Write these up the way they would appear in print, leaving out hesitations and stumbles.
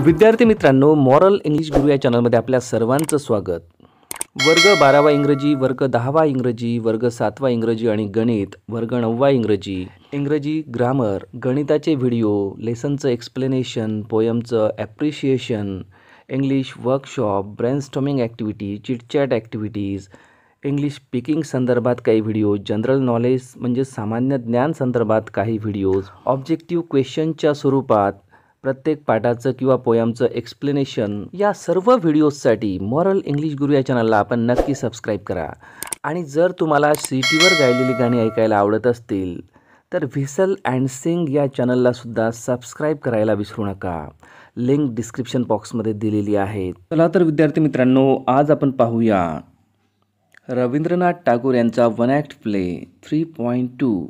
विद्यार्थी मित्रांनो, moral English गुरु या चॅनलमध्ये आपल्या सर्वांचं स्वागत. वर्ग 12वा इंग्रजी, वर्ग 10वा इंग्रजी, वर्ग 7वा इंग्रजी आणि गणित, वर्ग 9वा इंग्रजी, इंग्रजी ग्रामर, गणिताचे व्हिडिओ, लेसनचं एक्सप्लेनेशन, पोयमचं appreciation, English workshop, brainstorming activity, chit chat activities, English speaking संदर्भात काही व्हिडिओ, जनरल नॉलेज म्हणजे सामान्य ज्ञान संदर्भात काही व्हिडिओज, ऑब्जेक्टिव्ह क्वेश्चनच्या स्वरूपात प्रत्येक पाठाचं किंवा पोयमचं एक्सप्लेनेशन, या सर्व व्हिडिओजसाठी मॉरल इंग्लिश गुरु या चॅनलला आपण नक्की सबस्क्राईब करा. आणि जर तुम्हाला सीटीवर गायलेली गाणी ऐकायला आवडत असतील तर व्हिसल अँड सिंग या चॅनललासुद्धा सबस्क्राईब करायला विसरू नका. लिंक डिस्क्रिप्शन बॉक्समध्ये दिलेली आहे. चला तर विद्यार्थी मित्रांनो, आज आपण पाहूया रवींद्रनाथ टागोर यांचा one act play 3.2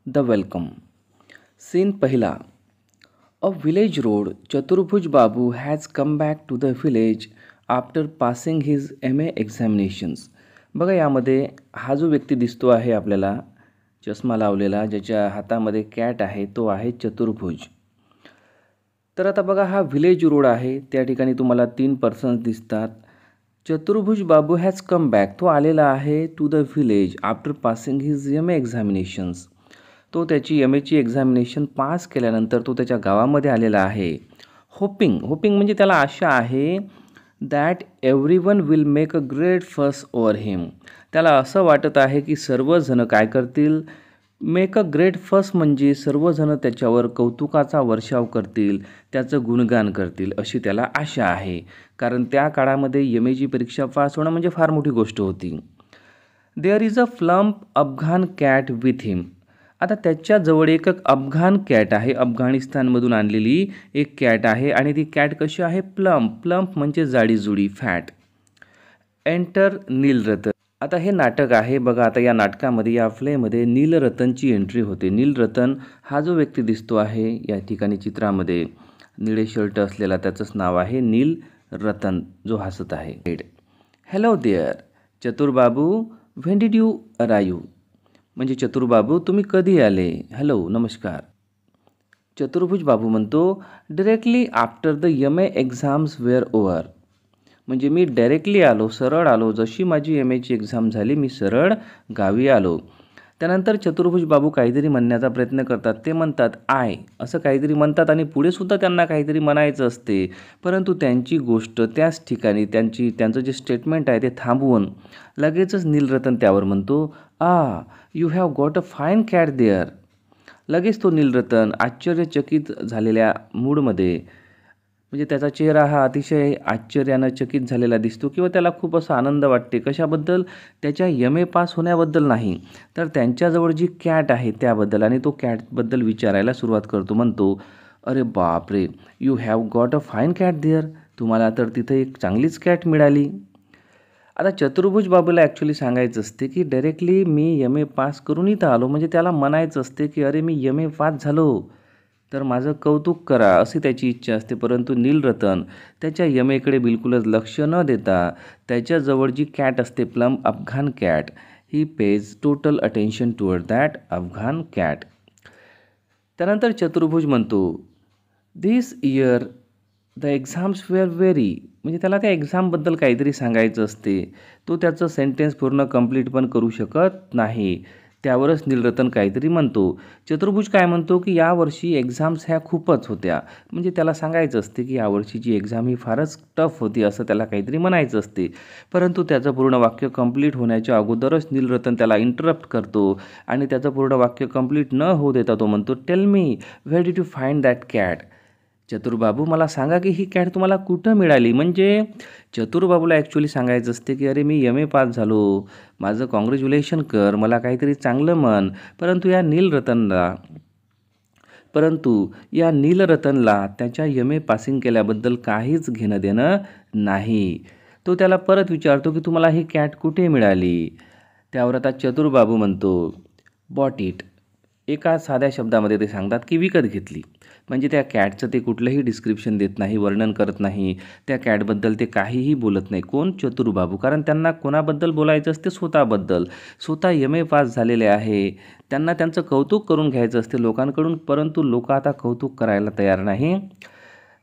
the welcome. Scene पहिला. A village road. Chaturbhuj Babu has come back to the village after passing his MA examinations. बघा, यामध्ये हा जो व्यक्ती दिसतो आहे आपल्याला चष्मा लावलेला, ज्याच्या हातामध्ये कॅट आहे, तो आहे चतुर्भुज. तर आता बघा, हा विलेज रोड आहे. त्या ठिकाणी तुम्हाला 3 पर्सन्स दिसतात. चतुर्भुज बाबू हॅज कम बॅक. तो आलेला आहे to the village after passing his MA examinations. तो त्याची MAची एक्झामिनेशन पास केल्यानंतर तो त्याच्या गावामध्ये आलेला आहे. होपिंग म्हणजे त्याला आशा आहे that everyone will make a great fuss over him. त्याला असं वाटत आहे की सर्वजण काय करतील, मेक अ ग्रेट फस म्हणजे सर्वजण त्याच्यावर कौतुकाचा वर्षाव करतील, त्याचं गुणगान करतील, अशी त्याला आशा आहे. कारण त्या काळामध्ये MAची परीक्षा पास होणं म्हणजे फार मोठी गोष्ट होती. There is a plump Afghan cat with him. आता त्याच्याजवळ एक अफगाण कॅट आहे, अफगाणिस्तानमधून आणलेली एक कॅट आहे आणि ती कॅट कशी आहे, प्लम्प म्हणजे जाडीजुडी, फॅट. एंटर नीलरतन. आता हे नाटक आहे बघा. आता या नाटकामध्ये, या प्लेमध्ये नीलरतनची एंट्री होते. नीलरतन हा जो व्यक्ती दिसतो आहे या ठिकाणी चित्रामध्ये, निळे शर्ट असलेला, त्याचंच नाव आहे नीलरतन, जो हसत आहे. Hello there Chaturbabu, when did you arrive. म्हणजे चतुरबाबू, तुम्ही कधी आले. हॅलो, नमस्कार. चतुर्भुज बाबू म्हणतो directly after the MA exams were over. म्हणजे मी डायरेक्टली आलो, सरळ आलो. जशी माझी MAची एक्झाम झाली, मी सरळ गावी आलो. त्यानंतर चतुर्भुज बाबू काहीतरी म्हणण्याचा प्रयत्न करतात. ते म्हणतात आय, असं काहीतरी म्हणतात आणि पुढेसुद्धा त्यांना काहीतरी म्हणायचं असते. परंतु त्यांची गोष्ट त्याच ठिकाणी, त्यांचं जे स्टेटमेंट आहे ते थांबवून लगेचच नीलरतन त्यावर म्हणतो you have got a fine cat there. लगेच तो नीलरतन आश्चर्यचकित झालेल्या मूडमध्ये, म्हणजे त्याचा चेहरा हा अतिशय आश्चर्यानं चकित झालेला दिसतो किंवा त्याला खूप असा आनंद वाटते. कशाबद्दल, त्याच्या MA पास होण्याबद्दल नाही, तर त्यांच्याजवळ जी कॅट आहे त्याबद्दल. आणि तो कॅटबद्दल विचारायला सुरुवात करतो. म्हणतो अरे बापरे, you have got a fine cat there. तुम्हाला तर तिथे एक चांगलीच कॅट मिळाली. आता चतुर्भुज बाबूला ॲक्च्युली सांगायचं असते की डायरेक्टली मी MA पास करून इथं आलो. म्हणजे त्याला म्हणायचं असते की अरे मी MA पास झालो तर माझं कौतुक करा, अशी त्याची इच्छा असते. परंतु नीलरतन त्याच्या MAकडे बिलकुलच लक्ष न देता त्याच्याजवळ जी कॅट असते, plump Afghan cat, he pays total attention toward that Afghan cat. त्यानंतर चतुर्भुज म्हणतो this year the exams were very. म्हणजे त्याला त्या एक्झामबद्दल काहीतरी सांगायचं असते. तो त्याचं सेंटेन्स पूर्ण कंप्लीट पण करू शकत नाही. त्यावरच नीलरतन काहीतरी म्हणतो. चतुर्भुज काय म्हणतो की यावर्षी एक्झाम्स ह्या खूपच होत्या. म्हणजे त्याला सांगायचं असते की यावर्षीची एक्झाम ही फारच टफ होती, असं त्याला काहीतरी म्हणायचं असते. परंतु त्याचं पूर्ण वाक्य कंप्लीट होण्याच्या अगोदरच नीलरतन त्याला इंटरप्ट करतो आणि त्याचं पूर्ण वाक्य कंप्लीट न होऊ देता तो म्हणतो tell me where did you find that cat. Chaturbabu, मला सांगा की ही कॅट तुम्हाला कुठं मिळाली. म्हणजे चतुरबाबूला ॲक्च्युली सांगायचं असते की अरे मी MA पास झालो, माझं कॉंग्रॅच्युलेशन कर, मला काहीतरी चांगलं म्हण. परंतु या नीलरतनला त्याच्या MA पासिंग केल्याबद्दल काहीच घेणं देणं नाही. तो त्याला परत विचारतो की तुम्हाला ही कॅट कुठे मिळाली. त्यावर आता चतुरबाबू म्हणतो बॉट इट. एका साध्या शब्दामध्ये ते सांगतात की विकत घेतली. म्हणजे त्या कॅटचं ते कुठलंही डिस्क्रिप्शन देत नाही, वर्णन करत नाही. त्या कॅटबद्दल ते काहीही बोलत नाही. कोण, चतुरबाबू. कारण त्यांना कोणाबद्दल बोलायचं असते, स्वतःबद्दल. स्वतः MA पास झालेले आहे, त्यांना त्यांचं कौतुक करून घ्यायचं असते लोकांकडून. परंतु लोक आता कौतुक करायला तयार नाही.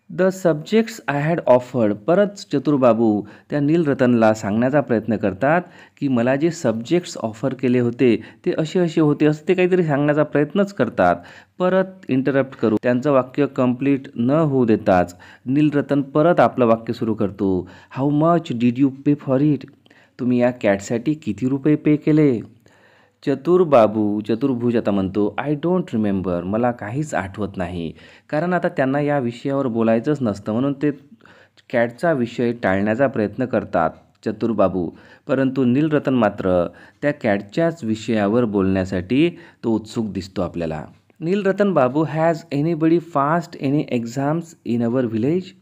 The subjects I had offered. परत चतुरबाबू त्या नीलरतनला सांगण्याचा प्रयत्न करतात की मला जे सब्जेक्ट्स ऑफर केले होते ते असे असे होते, असं ते काहीतरी सांगण्याचा प्रयत्नच करतात. परत इंटरप्ट करू त्यांचं वाक्य कंप्लीट न होऊ देताच नीलरतन परत आपलं वाक्य सुरू करतो. How much did you pay for it. तुम्ही या कॅटसाठी किती रुपये पे केले. चतुर्भुज आता म्हणतो आय डोंट रिमेंबर. मला काहीच आठवत नाही. कारण आता त्यांना या विषयावर बोलायचंच नसतं म्हणून ते कॅटचा विषय टाळण्याचा प्रयत्न करतात चतुरबाबू. परंतु नीलरतन मात्र त्या कॅटच्याच विषयावर बोलण्यासाठी तो उत्सुक दिसतो आपल्याला. Nilratan babu has anybody passed any exams in our village.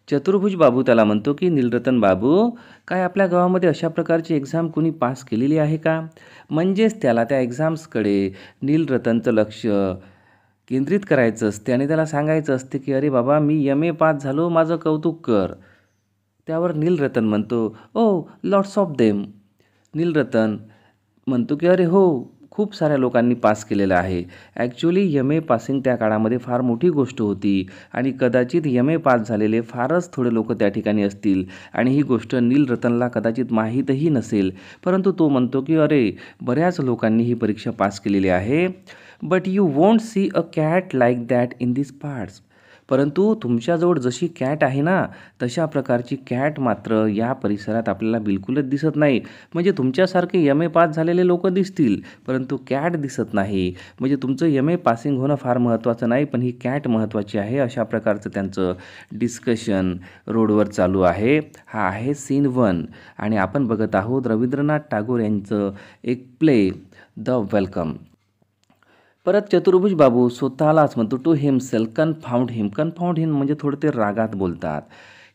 Chaturbhuj babu त्याला म्हणतो की नीलरतन बाबू, काय आपल्या गावामध्ये अशा प्रकारची एक्झाम कुणी पास केलेली आहे का. म्हणजेच त्याला त्या एक्झाम्सकडे नीलरतनचं लक्ष केंद्रित करायचं असते आणि त्याला सांगायचं असते की अरे बाबा मी MA पास झालो, माझं कौतुक कर. त्यावर नीलरतन म्हणतो ओ लॉट्स ऑफ देम. नीलरतन म्हणतो की अरे हो, खूप साऱ्या लोकांनी पास केलेलं आहे. ॲक्च्युली MA पासिंग त्या काळामध्ये फार मोठी गोष्ट होती आणि कदाचित MA पास झालेले फारच थोडे लोक त्या ठिकाणी असतील आणि ही गोष्ट नीलरतनला कदाचित माहीतही नसेल. परंतु तो म्हणतो की अरे बऱ्याच लोकांनी ही परीक्षा पास केलेली आहे. But you won't see a cat like that in this parts. परंतु तुमच्याजवळ जशी कॅट आहे ना, तशा प्रकारची कॅट मात्र या परिसरात आपल्याला बिलकुलच दिसत नाही. म्हणजे तुमच्यासारखे MA पास झालेले लोक दिसतील, परंतु कॅट दिसत नाही. म्हणजे तुमचं MA पासिंग होणं फार महत्त्वाचं नाही, पण ही कॅट महत्त्वाची आहे. अशा प्रकारचं त्यांचं डिस्कशन रोडवर चालू आहे. हा आहे सीन 1 आणि आपण बघत आहोत रवींद्रनाथ टागोर यांचं एक प्ले द वेलकम. परत चतुर्भुज बाबू स्वतःलाच म्हणतो to himself confound him. Confound हिम म्हणजे थोडं ते रागात बोलतात.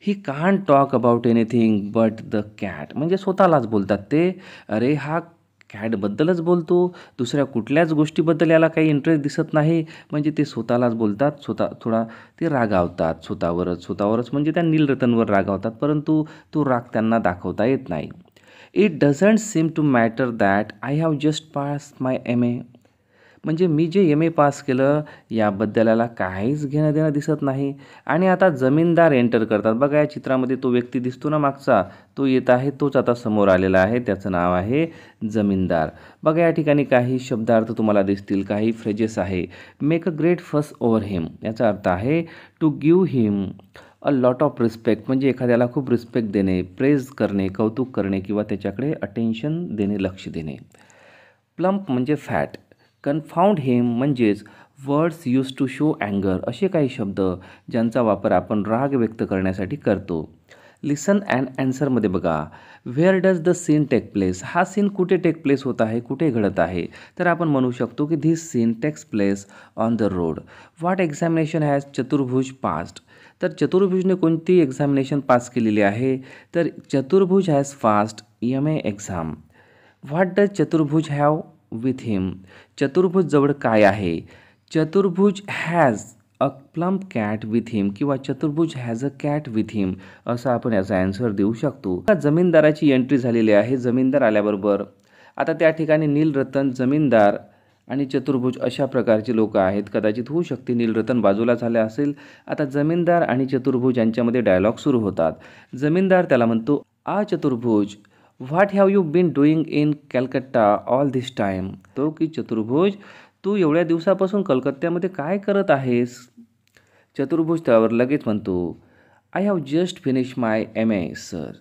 He can't talk about anything but the cat. म्हणजे स्वतःलाच बोलतात ते. अरे हा कॅटबद्दलच बोलतो, दुसऱ्या कुठल्याच गोष्टीबद्दल याला काही इंटरेस्ट दिसत नाही. म्हणजे ते स्वतःलाच बोलतात. थोडा ते रागावतात स्वतःवरच म्हणजे त्या नीलरतनवर रागावतात. परंतु तो राग त्यांना दाखवता येत नाही. It doesn't seem to matter that I have just pass my MA. म्हणजे मी जे MA पास केलं याबद्दल याला काहीच घेणं देणं दिसत नाही. आणि आता जमीनदार एंटर करतात. बघा या चित्रामध्ये तो व्यक्ती दिसतो ना मागचा, तो येत आहे, तोच आता समोर आलेला आहे. त्याचं नाव आहे जमीनदार. बघा या ठिकाणी काही शब्दार्थ तुम्हाला दिसतील, काही फ्रेजेस आहे. Make a great fuss over him याचा अर्थ आहे to give him a lot of respect. म्हणजे एखाद्याला खूप रिस्पेक्ट देणे, प्रेज करणे, कौतुक करणे किंवा त्याच्याकडे अटेन्शन देणे, लक्ष देणे. प्लम्प म्हणजे फॅट. कन्फाउंड हिम म्हणजेच वर्ड्स यूज टू शो अँगर. असे काही शब्द ज्यांचा वापर आपण राग व्यक्त करण्यासाठी करतो. लिसन अँड ॲन्सरमध्ये बघा, where does the scene take place. हा सीन कुठे टेक प्लेस होत आहे, कुठे घडत आहे. तर आपण म्हणू शकतो की this scene takes place on the road. What examination has Chaturbhuj passed. तर चतुर्भुजने कोणती एक्झामिनेशन पास केलेली आहे. तर Chaturbhuj has passed MA exam. What does Chaturbhuj have with him. Chaturbhuj जवळ काय आहे. Chaturbhuj has a plump cat with him किंवा Chaturbhuj has a cat with him असं आपण याचा ॲन्सर देऊ शकतो. जमीनदाराची एंट्री झालेली आहे. जमीनदार आल्याबरोबर आता त्या ठिकाणी नीलरतन, जमीनदार आणि चतुर्भुज अशा प्रकारचे लोक आहेत. कदाचित होऊ शकते नीलरतन बाजूला झाले असेल. आता जमीनदार आणि चतुर्भुज यांच्यामध्ये डायलॉग सुरू होतात. जमीनदार त्याला म्हणतो Chaturbhuj what have you been doing in Calcutta all this time. तो की चतुर्भुज तू एवढ्या दिवसापासून कलकत्त्यामध्ये काय करत आहेस. चतुर्भुज त्यावर लगेच म्हणतो I have just finish my MA sir.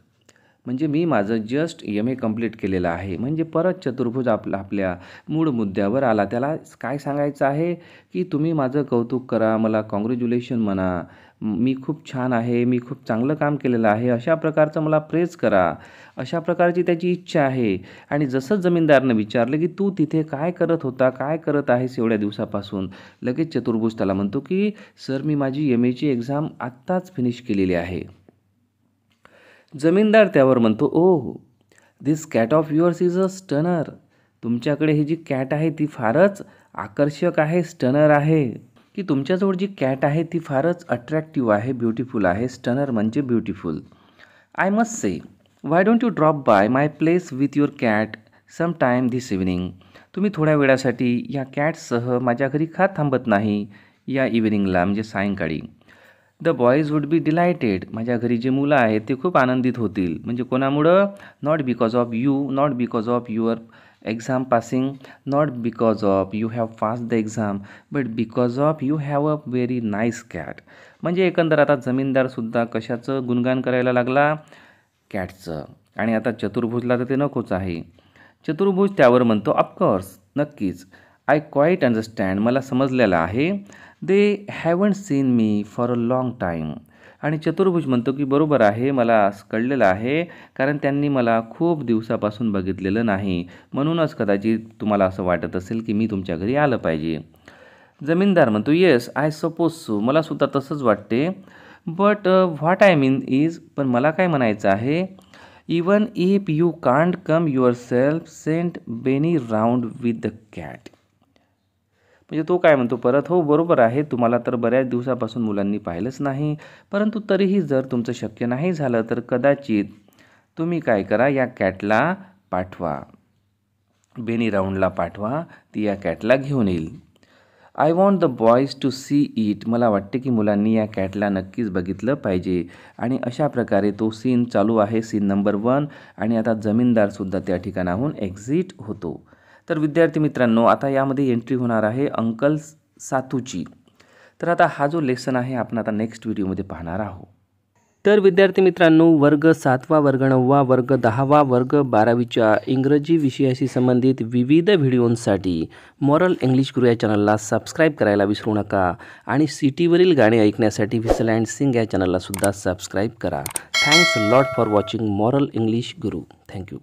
म्हणजे मी माझं जस्ट MA कंप्लीट केलेलं आहे. म्हणजे परत चतुर्भुज आपल्या मूळ मुद्द्यावर आला. त्याला काय सांगायचं आहे की तुम्ही माझं कौतुक करा, मला कॉंग्रॅच्युलेशन म्हणा, मी खूप छान आहे, मी खूप चांगलं काम केलेलं आहे, अशा प्रकारचं मला प्रेज करा, अशा प्रकारची त्याची इच्छा आहे. आणि जसं जमीनदारनं विचारलं की तू तिथे काय करत होता, काय करत आहेस एवढ्या दिवसापासून, लगेच चतुर्भुज त्याला म्हणतो की सर मी माझी MAची एक्झाम आत्ताच फिनिश केलेली आहे. जमीनदार त्यावर म्हणतो oh this cat of yours is a stunner. तुमच्याकडे ही जी कॅट आहे ती फारच आकर्षक आहे, स्टनर आहे. की तुमच्याजवळ जी कॅट आहे ती फारच अट्रॅक्टिव्ह आहे, ब्युटिफुल आहे. स्टनर म्हणजे beautiful. I must say why don't you drop by my place with your cat some time this evening. तुम्ही थोड्या वेळासाठी या कॅटसह माझ्या घरी का थांबत नाही या इव्हिनिंगला म्हणजे सायंकाळी. The boys would be delighted. माझ्या घरी जे मुलं आहेत ते खूप आनंदित होतील. म्हणजे कोणामुळं? Not because of you, not because of your exam passing, not because of you have pass the exam, but because of you have a very nice cat. म्हणजे एकंदर आता जमीनदारसुद्धा कशाचं गुणगान करायला लागला? कॅटचं. आणि आता चतुर्भुजला तर ते नकोच आहे. चतुर्भुज त्यावर म्हणतो, ऑफकोर्स, नक्कीच, आय क्वाईट अंडरस्टँड, मला समजलेलं आहे. They haven't seen me for a long time. आणि चतुर्भुज म्हणतो की बरोबर आहे, मला कळलेलं आहे, कारण त्यांनी मला खूप दिवसापासून बघितलेलं नाही, म्हणूनच कदाचित तुम्हाला असं वाटत असेल की मी तुमच्या घरी आलं पाहिजे. जमीनदार म्हणतो, येस आय सपोज सो, मलासुद्धा तसंच वाटते, but what I mean is, पण मला काय म्हणायचं आहे, even if you can't come yourself, send Benny round with the cat. म्हणजे तो काय म्हणतो परत, हो बरोबर आहे, तुम्हाला तर बऱ्याच दिवसापासून मुलांनी पाहिलंच नाही, परंतु तरीही जर तुमचं शक्य नाही झालं तर कदाचित तुम्ही काय करा, या कॅटला पाठवा, बेनी राऊंडला पाठवा, ती या कॅटला घेऊन येईल. I want the boys to see it, मला वाटते की मुलांनी या कॅटला नक्कीच बघितलं पाहिजे. आणि अशा प्रकारे तो सीन चालू आहे, सीन नंबर 1. आणि आता जमीनदारसुद्धा त्या ठिकाणाहून एक्झिट होतो. तर विद्यार्थी मित्रांनो, आता यामध्ये एंट्री होणार आहे अंकल सातूची. तर आता हा जो लेसन आहे आपण आता नेक्स्ट व्हिडिओमध्ये पाहणार आहोत. तर विद्यार्थी मित्रांनो, वर्ग 7वा, वर्ग 9वा, वर्ग 10वा, वर्ग 12वीच्या इंग्रजी विषयाशी संबंधित विविध व्हिडिओंसाठी मॉरल इंग्लिश गुरु या चॅनलला सबस्क्राईब करायला विसरू नका. आणि सिटीवरील गाणे ऐकण्यासाठी व्हिसल अँड सिंग या चॅनललासुद्धा सबस्क्राईब करा. Thanks lot for watching moral English Guru. Thank you.